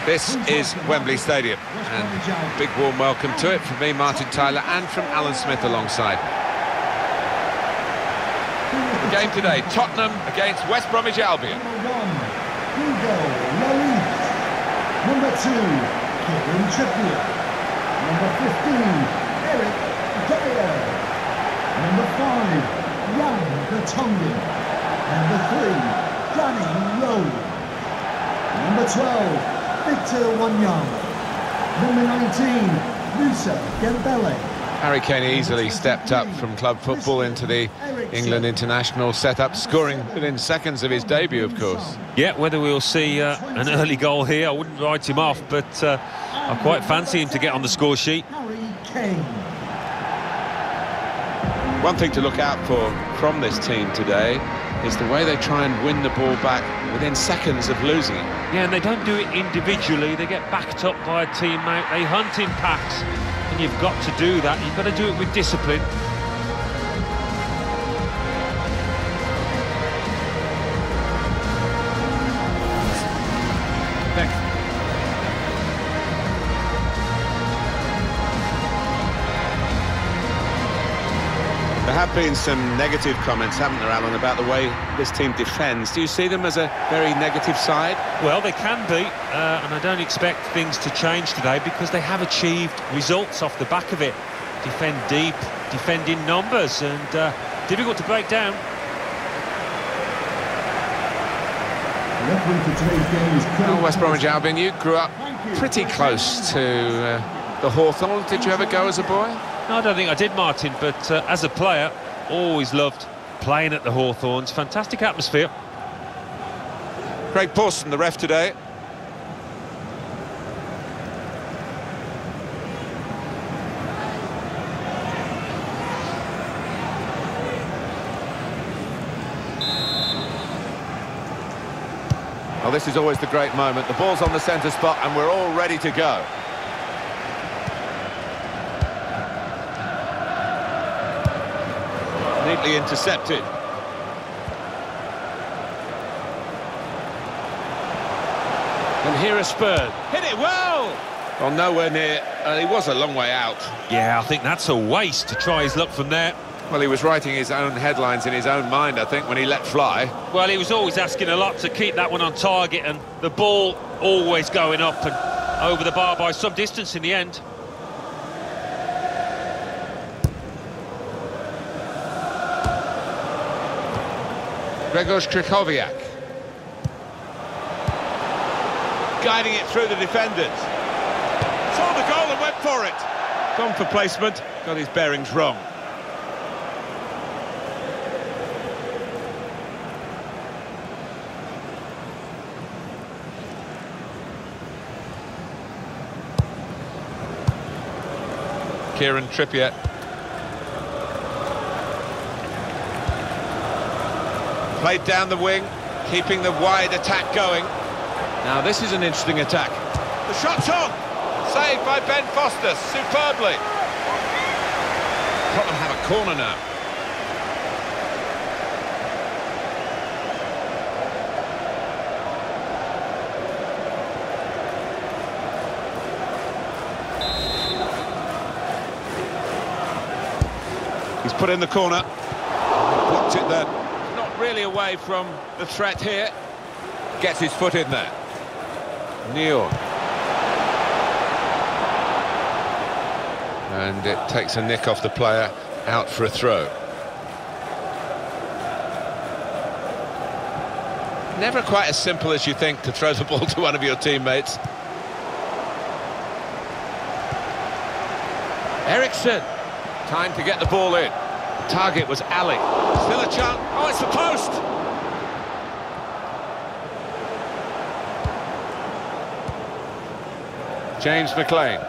This is Wembley Stadium, and big warm welcome to it from me, Martin Tyler, and from Alan Smith alongside. The game today, Tottenham against West Bromwich Albion. Hugo, Lloris. Number 2, Kieran, Trippier. Number 15, Dele. Number 5, Vertonghen. Number 3, Jonny. Number 12, Victor Wanyama. Number 19, Moussa, Dele. Harry Kane easily stepped up from club football into the England international setup, scoring within seconds of his debut, of course. Yeah, whether we'll see an early goal here, I wouldn't write him off, but I quite fancy him to get on the score sheet. One thing to look out for from this team today is the way they try and win the ball back within seconds of losing it. Yeah, and they don't do it individually. They get backed up by a teammate. They hunt in packs, and you've got to do that. You've got to do it with discipline. There have been some negative comments, haven't there, Alan, about the way this team defends. Do you see them as a very negative side? Well, they can be, and I don't expect things to change today because they have achieved results off the back of it. Defend deep, defend in numbers, and difficult to break down. Well, West Bromwich Albion, you grew up pretty close to the Hawthorn. Did you ever go as a boy? No, I don't think I did, Martin, but as a player, always loved playing at the Hawthorns. Fantastic atmosphere. Craig Pawson, the ref today. Well, this is always the great moment. The ball's on the centre spot and we're all ready to go. Neatly intercepted. And here is Spurs. Hit it well! Well, nowhere near. He was a long way out. Yeah, I think that's a waste to try his luck from there. Well, he was writing his own headlines in his own mind, I think, when he let fly. Well, he was always asking a lot to keep that one on target, and the ball always going up and over the bar by some distance in the end. Grzegorz Krychowiak. Guiding it through the defenders. Saw the goal and went for it. Gone for placement, got his bearings wrong. Kieran Trippier. Played down the wing, keeping the wide attack going. Now this is an interesting attack. The shot's on! Saved by Ben Foster, superbly. Tottenham have a corner now. He's put in the corner. Blocked it there. Not really away from the threat here. Gets his foot in there. Dier. And it takes a nick off the player, out for a throw. Never quite as simple as you think to throw the ball to one of your teammates. Eriksen. Time to get the ball in. The target was Alli. Still a chance. Oh, it's the post! James McLean.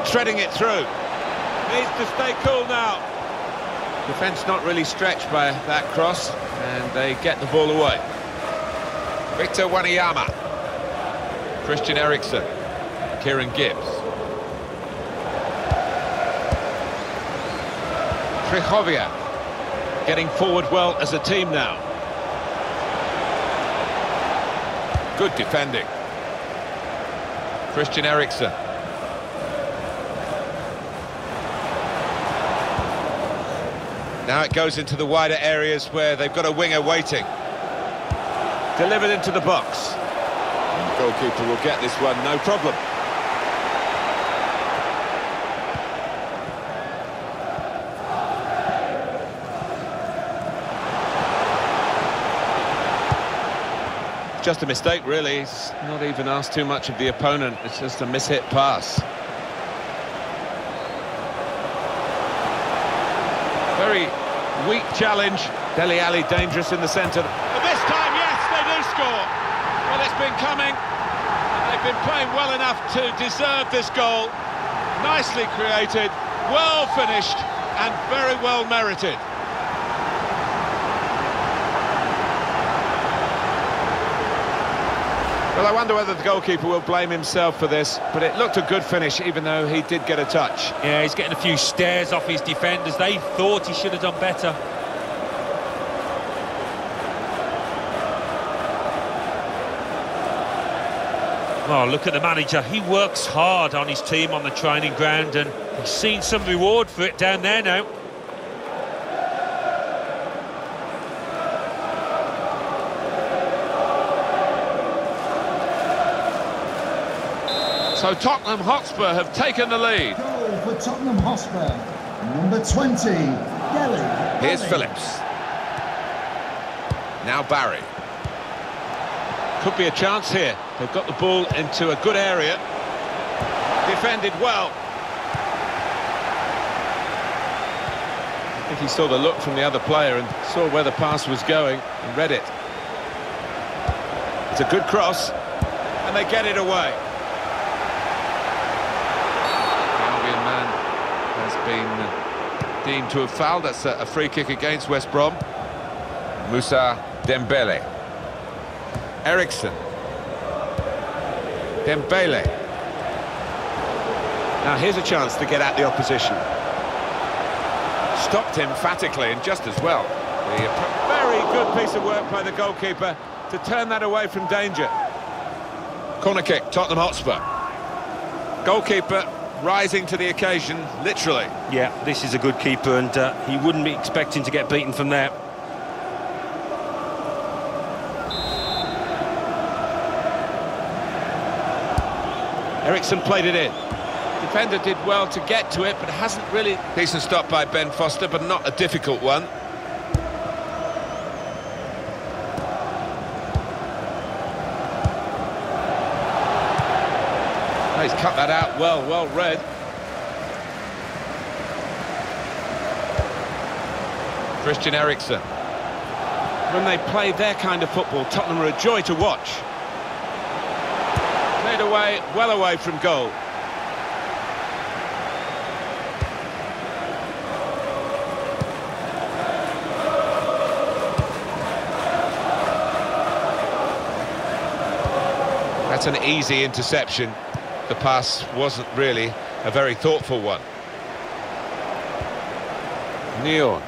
Threading it through. Needs to stay cool now. Defence not really stretched by that cross, and they get the ball away. Victor Wanyama. Christian Eriksen. Kieran Gibbs. Krychowiak getting forward well as a team now. Good defending. Christian Eriksen. Now it goes into the wider areas where they've got a winger waiting. Delivered into the box. And the goalkeeper will get this one, no problem. Just a mistake, really. He's not even asked too much of the opponent. It's just a mishit pass. Very weak challenge. Dele Alli dangerous in the centre. But this time, yes, they do score. Well, it's been coming. And they've been playing well enough to deserve this goal. Nicely created, well finished, and very well merited. Well, I wonder whether the goalkeeper will blame himself for this, but it looked a good finish, even though he did get a touch. Yeah, he's getting a few stares off his defenders. They thought he should have done better. Oh, look at the manager. He works hard on his team on the training ground, and he's seen some reward for it down there now. So Tottenham Hotspur have taken the lead. Goal for Tottenham Hotspur. Number 20, Dele. Here's Phillips. Now Barry. Could be a chance here. They've got the ball into a good area. Defended well. I think he saw the look from the other player and saw where the pass was going and read it. It's a good cross, and they get it away. Has been deemed to have fouled. That's a free kick against West Brom. Moussa Dembele. Eriksen. Dembele. Now here's a chance to get at the opposition. Stopped him emphatically and just as well. Very good piece of work by the goalkeeper to turn that away from danger. Corner kick, Tottenham Hotspur. Goalkeeper rising to the occasion, literally. Yeah, this is a good keeper, and he wouldn't be expecting to get beaten from there. Eriksen played it in. Defender did well to get to it, but hasn't really... Decent stop by Ben Foster, but not a difficult one. He's cut that out well read. Christian Eriksen. When they play their kind of football, Tottenham are a joy to watch. Played away, well away from goal. That's an easy interception. The pass wasn't really a very thoughtful one. Neon.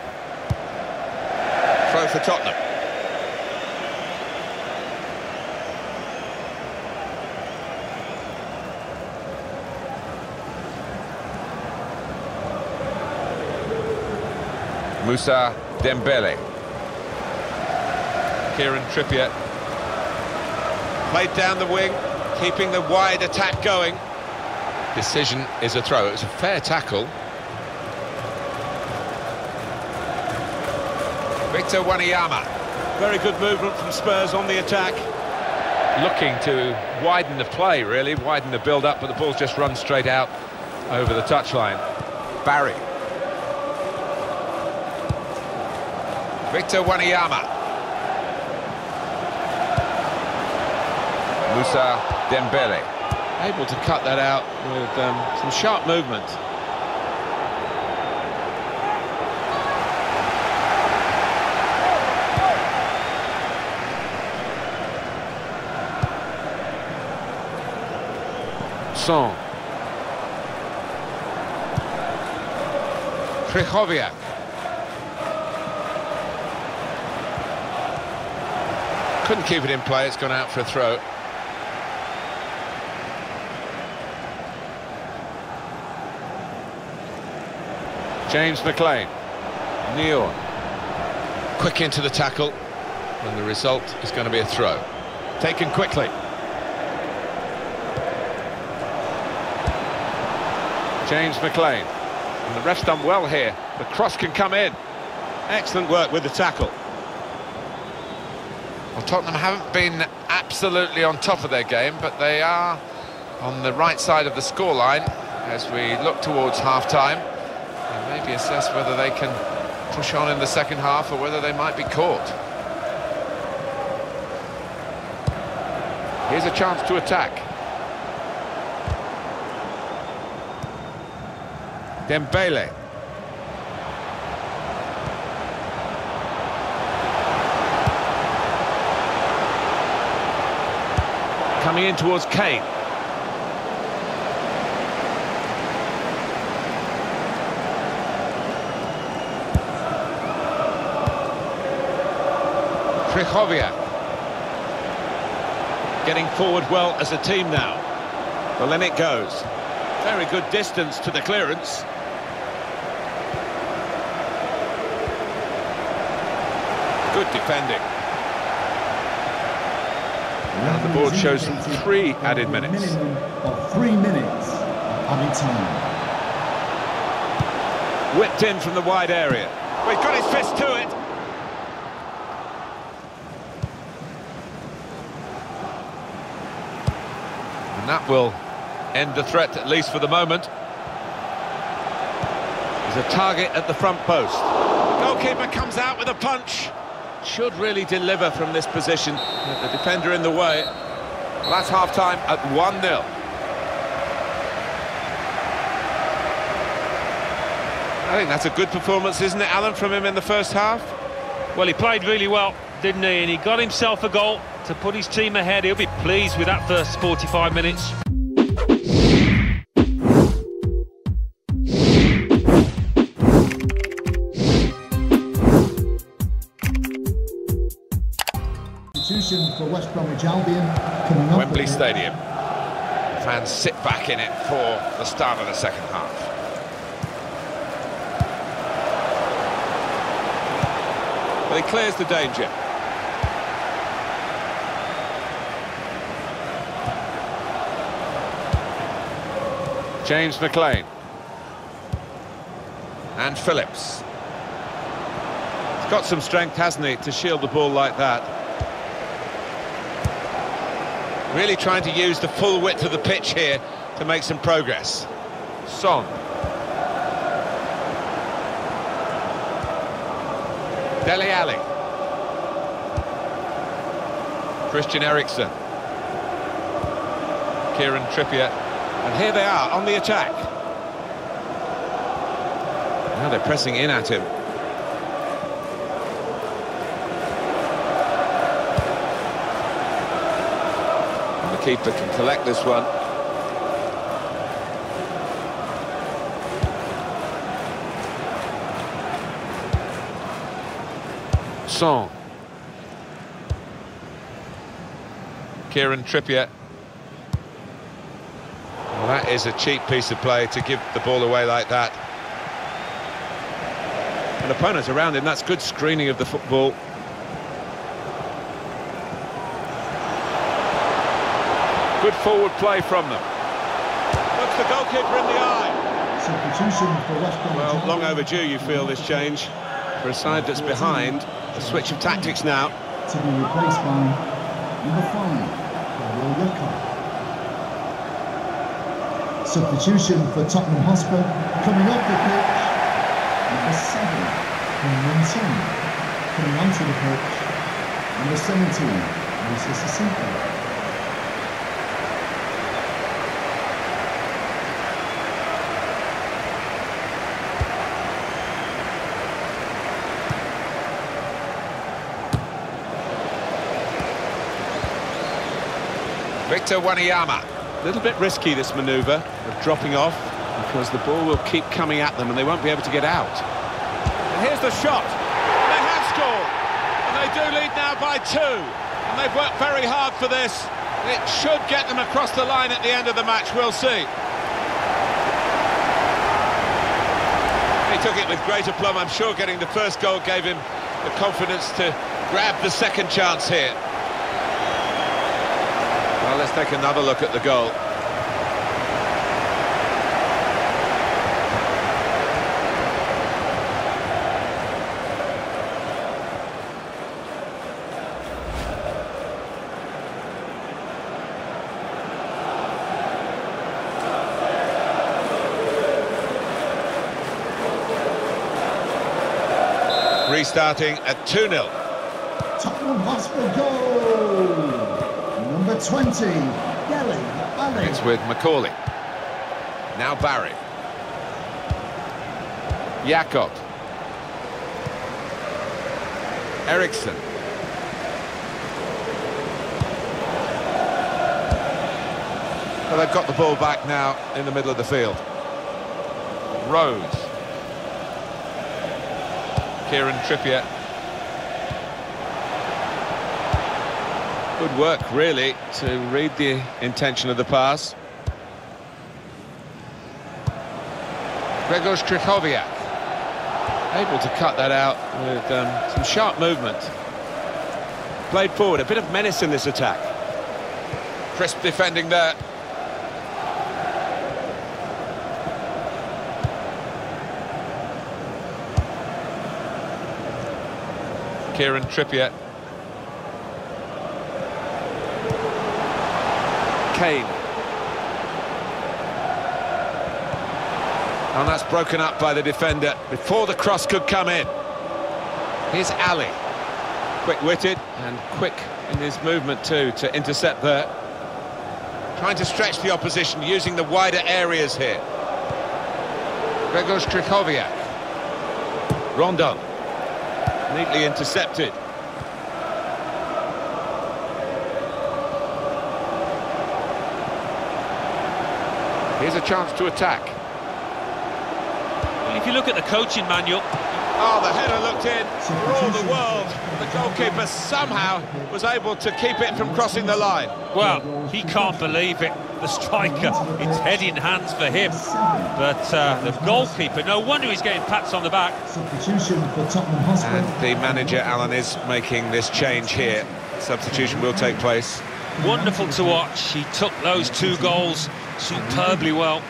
Throw for Tottenham. Moussa Dembele. Kieran Trippier. Played down the wing, keeping the wide attack going. Decision is a throw. It was a fair tackle. Victor Wanyama. Very good movement from Spurs on the attack. Looking to widen the play, really, widen the build-up, but the ball's just run straight out over the touchline. Barry. Victor Wanyama. Moussa Dembele. Able to cut that out with some sharp movement. Son. Krychowiak. Couldn't keep it in play, it's gone out for a throw. James McLean. Dier. Quick into the tackle, and the result is going to be a throw. Taken quickly. James McLean. And the ref's done well here. The cross can come in. Excellent work with the tackle. Well, Tottenham haven't been absolutely on top of their game, but they are on the right side of the scoreline as we look towards half-time, and maybe assess whether they can push on in the second half or whether they might be caught. Here's a chance to attack. Dembele. Coming in towards Kane. Krychowiak. Getting forward well as a team now. Well, then it goes. Very good distance to the clearance. Good defending. And the board shows 3 added minutes. Minimum of 3 minutes of added time. Whipped in from the wide area. Well, he's got his fist to it. And that will end the threat, at least for the moment. There's a target at the front post. The goalkeeper comes out with a punch. Should really deliver from this position. The defender in the way. Well, that's half-time at 1-0. I think that's a good performance, isn't it, Alan, from him in the first half? Well, he played really well, didn't he? And he got himself a goal to put his team ahead. He'll be pleased with that first 45 minutes. For West Bromwich Albion coming up. Wembley Stadium. Fans sit back in it for the start of the second half. Well, he clears the danger. James McLean. And Phillips. He's got some strength, hasn't he, to shield the ball like that. Really trying to use the full width of the pitch here to make some progress. Son. Dele Alli. Christian Eriksen. Kieran Trippier. And here they are on the attack. Now they're pressing in at him. Keeper can collect this one. Son. Kieran Trippier. Well, that is a cheap piece of play to give the ball away like that. And opponents around him, that's good screening of the football. Good forward play from them. Looks the goalkeeper in the eye. Substitution for West Bromwich. Well, long overdue, you feel, this change. For a side that's behind, a switch of tactics now. To be replaced by number 5, Hugo. Substitution for Tottenham Hotspur. Coming off the pitch, number 7, Rondón. Coming onto the pitch, number 17, Moussa Sissoko. Victor Wanyama. A little bit risky, this manoeuvre of dropping off, because the ball will keep coming at them and they won't be able to get out. And here's the shot. They have scored. And they do lead now by 2. And they've worked very hard for this. It should get them across the line at the end of the match. We'll see. He took it with great aplomb. I'm sure getting the first goal gave him the confidence to grab the second chance here. Well, let's take another look at the goal. Restarting at 2-0. Tottenham Hotspur goal! Number 20, Dele, Alli. It's with Macaulay. Now Barry. Jakob. Eriksen. Well, they've got the ball back now in the middle of the field. Rose. Kieran Trippier. Good work, really, to read the intention of the pass. Grzegorz Krychowiak. Able to cut that out with some sharp movement. Played forward, a bit of menace in this attack. Crisp defending there. Kieran Trippier. Kane. And that's broken up by the defender before the cross could come in. Here's Alli. Quick-witted and quick in his movement too to intercept there. Trying to stretch the opposition using the wider areas here. Grzegorz Krychowiak. Rondón. Neatly intercepted. Here's a chance to attack. Well, if you look at the coaching manual... Oh, the header looked in for all the world. The goalkeeper somehow was able to keep it from crossing the line. Well, he can't believe it. The striker, it's head in hands for him. But the goalkeeper, no wonder he's getting pats on the back. Substitution for Tottenham Hotspur. And the manager, Alan, is making this change here. Substitution will take place. Wonderful to watch. He took those 2 goals superbly well.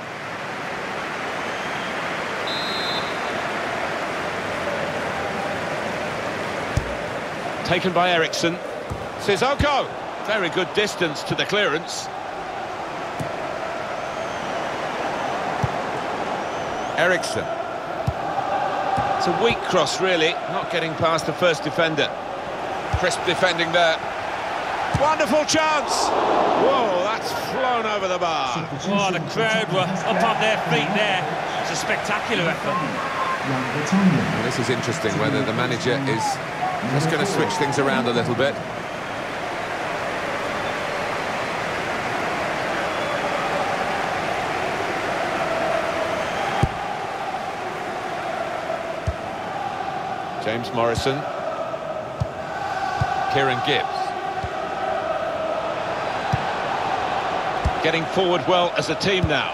Taken by Eriksen. Sissoko. Very good distance to the clearance. Eriksen. It's a weak cross, really. Not getting past the first defender. Crisp defending there. Wonderful chance! Whoa, that's flown over the bar. Oh, the crowd were up on their feet there. It's a spectacular effort. Well, this is interesting, whether the manager is just going to switch things around a little bit. James Morrison. Kieran Gibbs. Getting forward well as a team now.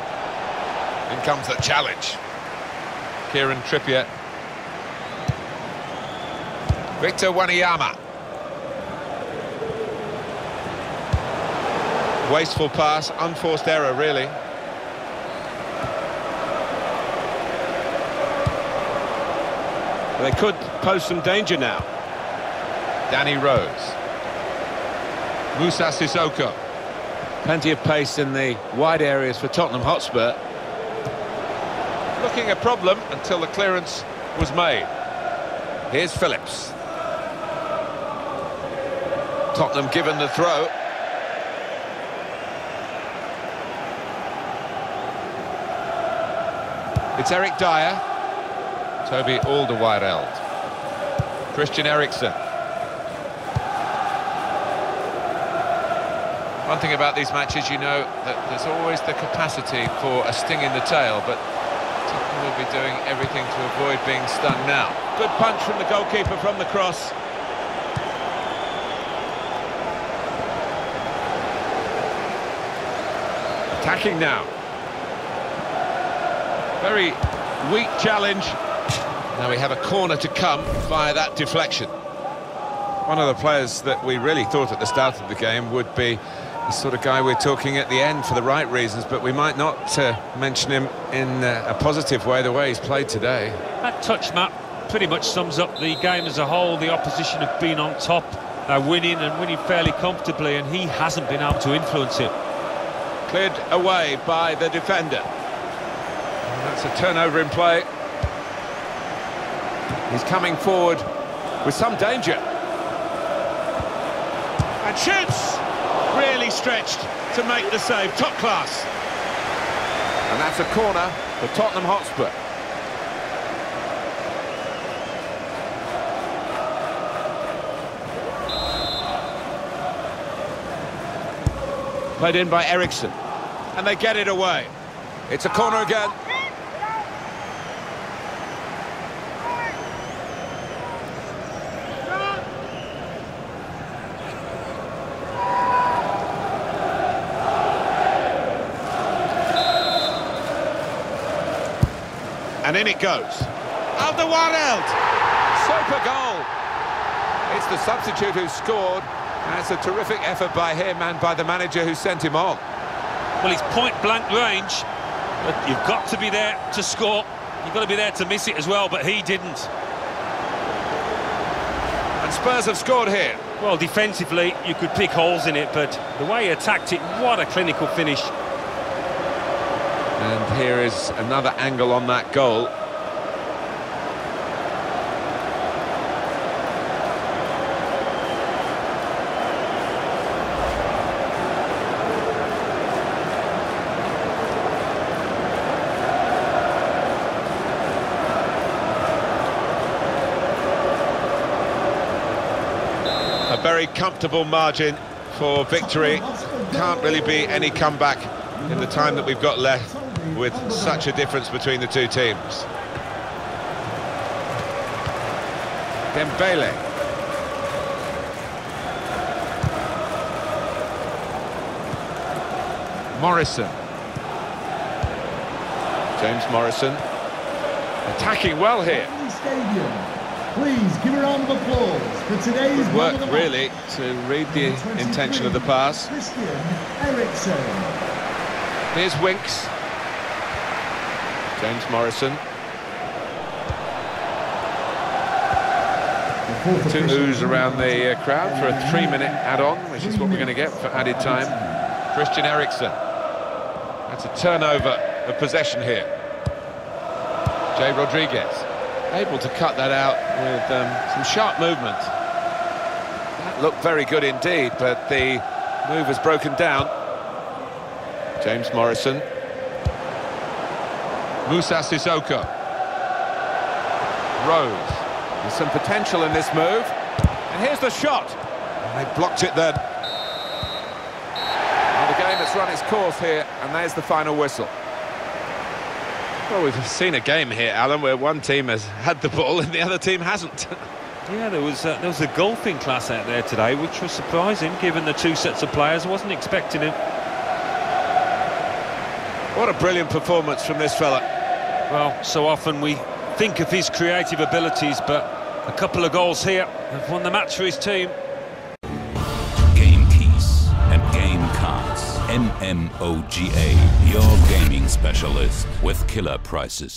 In comes the challenge. Kieran Trippier. Victor Wanyama. Wasteful pass, unforced error, really. They could pose some danger now. Danny Rose. Moussa Sissoko. Plenty of pace in the wide areas for Tottenham Hotspur. Looking a problem until the clearance was made. Here's Phillips. Tottenham given the throw. It's Eric Dier. Toby Alderweireld. Christian Eriksen. One thing about these matches, you know, that there's always the capacity for a sting in the tail, but Tottenham will be doing everything to avoid being stung now. Good punch from the goalkeeper from the cross. Attacking now. Very weak challenge. Now we have a corner to come via that deflection. One of the players that we really thought at the start of the game would be the sort of guy we're talking at the end for the right reasons, but we might not mention him in a positive way, the way he's played today. That touch map pretty much sums up the game as a whole. The opposition have been on top, winning and winning fairly comfortably, and he hasn't been able to influence it. Cleared away by the defender. And that's a turnover in play. He's coming forward with some danger. And shoots! Really stretched to make the save. Top class. And that's a corner for Tottenham Hotspur. Played in by Eriksen. And they get it away. It's a corner again. And in it goes. Alderweireld! Super goal! It's the substitute who scored. And it's a terrific effort by him and by the manager who sent him on. Well, he's point-blank range, but you've got to be there to score. You've got to be there to miss it as well, but he didn't. And Spurs have scored here. Well, defensively, you could pick holes in it, but the way he attacked it, what a clinical finish. And here is another angle on that goal. A very comfortable margin for victory. Can't really be any comeback in the time that we've got left with such a difference between the two teams. Dembele. Morrison. James Morrison. Attacking well here. Stadion. Please give a round of applause for today's work really to read the intention of the pass. Eriksen. Here's Winks. James Morrison. Two oohs around the crowd for a 3-minute add-on, which is what we're going to get for added time. Christian Eriksen. That's a turnover of possession here. Jay Rodriguez. Able to cut that out with some sharp movement. That looked very good indeed, but the move has broken down. James Morrison. Moussa Sissoko. Rose. There's some potential in this move. And here's the shot. And they blocked it then. Well, the game has run its course here, and there's the final whistle. Well, we've seen a game here, Alan, where one team has had the ball and the other team hasn't. Yeah, there was a golfing class out there today, which was surprising, given the two sets of players. I wasn't expecting it. What a brilliant performance from this fella. Well, so often we think of his creative abilities, but a couple of goals here have won the match for his team. Game keys and game cards. MMOGA, your gaming specialist with killer prices.